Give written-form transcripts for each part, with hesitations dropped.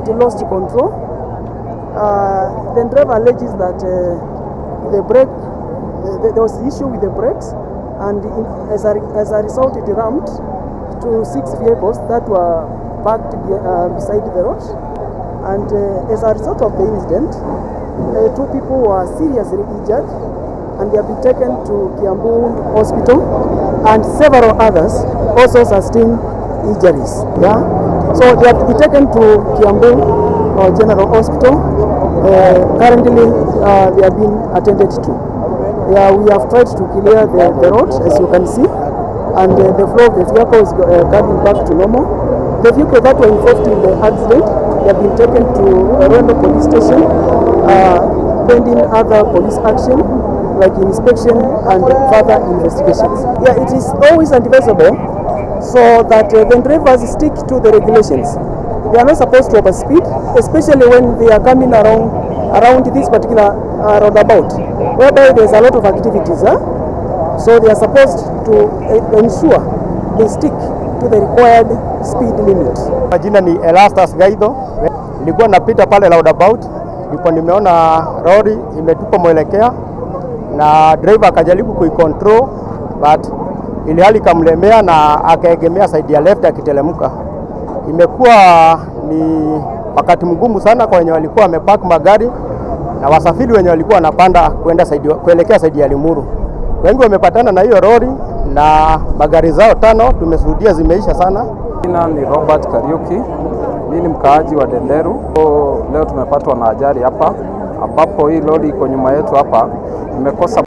it lost control. The driver alleges that the brake, there was issue with the brakes, and as a result it rammed to 6 vehicles that were parked beside the road. And as a result of the incident, 2 people were seriously injured, and they have been taken to Kiambu hospital, and several others also sustained injuries. Yeah, so they have been taken to Kiambu General Hospital. Currently, they have been attended to. Yeah, we have tried to clear the road, as you can see, and the flow of the vehicle is coming back to normal. The vehicle that were involved in the accident, they have been taken to Ruaka police station, pending other police action like inspection and further investigations. Yeah, it is always advisable so that the drivers stick to the regulations. They are not supposed to overspeed, especially when they are coming around this particular roundabout, whereby there is a lot of activities. So they are supposed to ensure they stick to the required speed limit. Majina ni Elastas Gaido. Nilikuwa napita pale roundabout, ndipo nimeona lori imetupa mwelekeo na driver akajaribu kuicontrol, but ili hali kamlemea na akaegemea side ya left akitelemuka. Imekuwa ni wakati mgumu sana kwa wenye walikuwa wamepark magari na wasafiri wenye walikuwa wanapanda kuelekea side ya Limuru. Wengi wamepatana na hiyo lori na magari zao 5 tumeshuhudia zimeisha sana. Jina ni Robert Kariuki. Mimi ni mkaaji wa Ndenderu. Leo tumepatwa na ajali hapa ambapo hii lori iko nyuma yetu hapa imekosa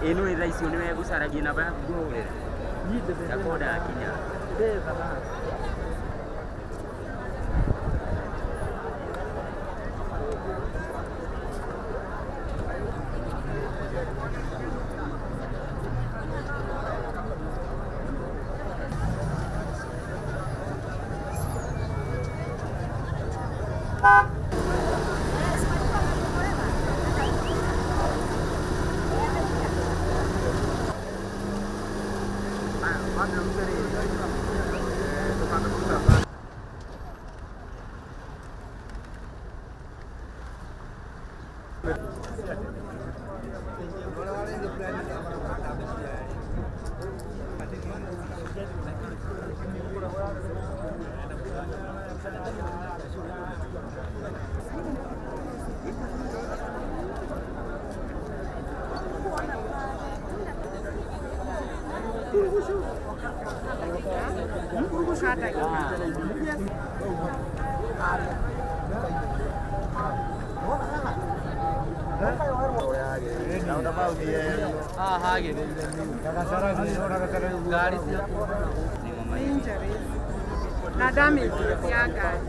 eno iraisi one megusaragia namba yaku ngorera yakoda akinya na damage ya gari.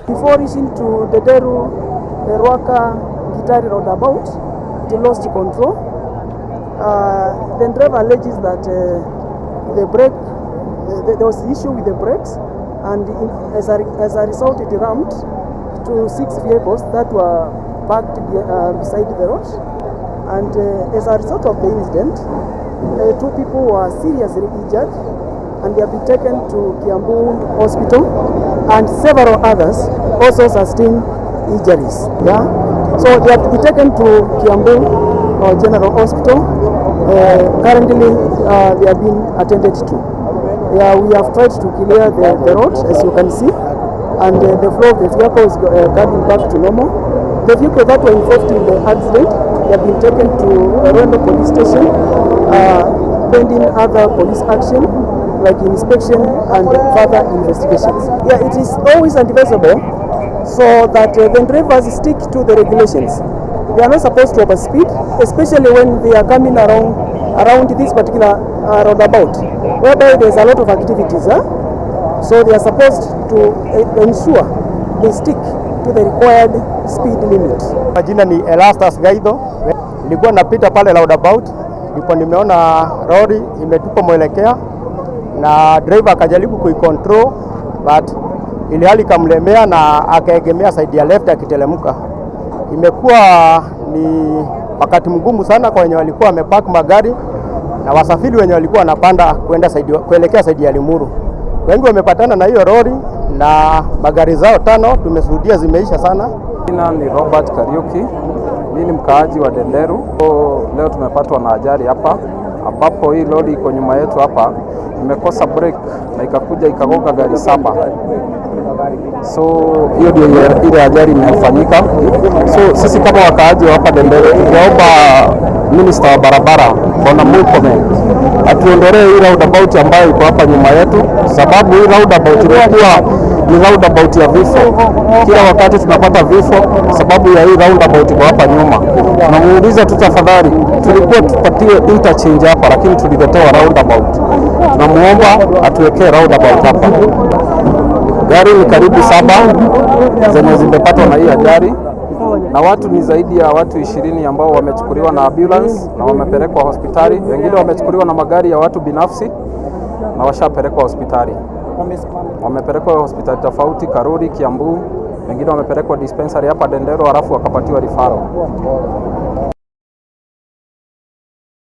Before reaching to Ndenderu, Ruaka roundabout, it lost control. The driver alleges that the brake, there was issue with the brakes, and as a result it rammed to 6 vehicles that were parked beside the road. And as a result of the incident, 2 people were seriously injured, and they have been taken to Kiambu hospital, and several others also sustained injuries. Yeah, so they have been taken to Kiambu General Hospital. Currently, they have been attended to. Yeah, we have tried to clear the road, as you can see, and the flow of the vehicle is coming back to normal. The vehicle that were involved in the accident, they have been taken to Ruaka police station, pending other police action like inspection and further investigations. Yeah, it is always advisable so that the drivers stick to the regulations. They are not supposed to overspeed, especially when they are coming around this particular roundabout, whereby there's a lot of activities. So they are supposed to ensure they stick to the required speed limit. Majina ni Elastas Gaido. Nilikuwa napita pale roundabout, ndipo nimeona lori imetupa mwelekea na driver akajaribu kuicontrol, but ili hali kamlemea na akaegemea side ya left akitelemuka. Imekuwa ni wakati mgumu sana kwa wenye walikuwa wamepark magari na wasafiri wenye walikuwa wanapanda kuelekea side ya Limuru. Wengi wamepatana na hiyo lori na magari zao 5 tumeshuhudia zimeisha sana. Jina ni Robert Kariuki. Mimi ni mkaaji wa Ndenderu. Leo tumepatwa na ajali hapa ambapo hii lori iko nyuma yetu hapa imekosa break na ikakuja ikagonga gari 7. So hiyo ndio ile ajali imefanyika. So sisi kama wakaaji wa hapa Ndenderu tunaomba Minister wa barabara Bwana Murkomen atuondolee hii roundabout ambayo iko hapa nyuma yetu, sababu hii roundabout imekuwa ni roundabout ya vifo. Kila wakati tunapata vifo sababu ya hii roundabout iko hapa nyuma. Tunamuuliza tu tafadhali, tulikuwa tupatie interchange hapa lakini tuliletewa roundabout. Tunamuomba atuwekee roundabout hapa. Gari ni karibu 7 zenye zimepatwa na hii ajali na watu ni zaidi ya watu 20 ambao wamechukuliwa na ambulance na wamepelekwa hospitali. Wengine wamechukuliwa na magari ya watu binafsi na washapelekwa hospitali. Wamepelekwa hospitali tofauti, Lorry, Kiambu. Wengine wamepelekwa dispensary hapa Ndenderu, halafu wakapatiwa referral.